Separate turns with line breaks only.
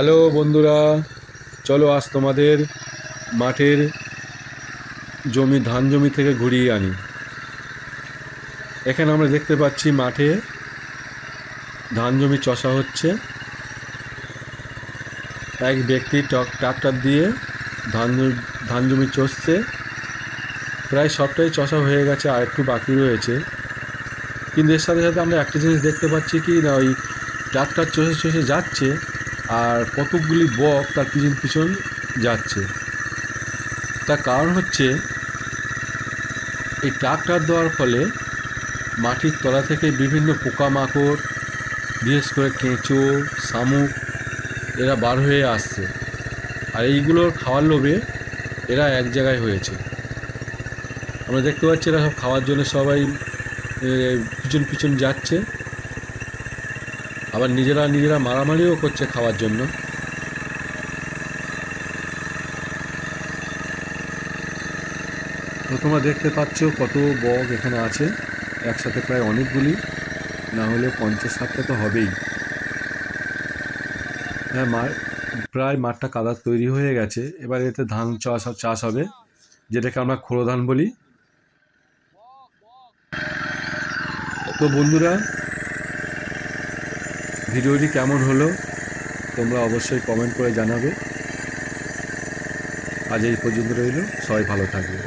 Hello বন্ধুরা, চলো আজ তোমাদের মাঠের ধান জমি থেকে ঘুরিয়ে আনি। এখানে আমরা দেখতে পাচ্ছি মাঠে ধান জমি চষা হচ্ছে। এক ব্যক্তি ট্রাক্টর দিয়ে ধান ধান জমি চষছে। প্রায় সবটাই চষা হয়ে গেছে, আর একটু বাকি রয়েছে। কিন্তু এর সাথে সাথে আমরা একটা জিনিস দেখতে পাচ্ছি কি না, ওই ট্রাক্টর চষে চষে যাচ্ছে আর কতকগুলি বক তার পিছন পিছন যাচ্ছে। তার কারণ হচ্ছে এই ট্রাক্টর দেওয়ার ফলে মাটির তলা থেকে বিভিন্ন পোকামাকড়, বিশেষ করে কেঁচো, শামুক, এরা বার হয়ে আসছে। আর এইগুলোর খাওয়ার লোভে এরা এক জায়গায় হয়েছে। আমরা দেখতে পাচ্ছি এরা সব খাওয়ার জন্য সবাই পিছন পিছন যাচ্ছে, আবার নিজেরা নিজেরা মারামারিও করছে খাওয়ার জন্য। তো তোমরা দেখতে পাচ্ছ কত বক এখানে আছে একসাথে, প্রায় অনেকগুলি, না হলে 50-60টা তো হবেই। হ্যাঁ, প্রায় মাঠটা কাদা তৈরি হয়ে গেছে। এবার এতে ধান চাষ হবে, যেটাকে আমরা খোড়ো ধান বলি। তো বন্ধুরা, ভিডিওটি কেমন হলো তোমরা অবশ্যই কমেন্ট করে জানাবে। আজ এই পর্যন্ত রইল, সবাই ভালো থাকবে।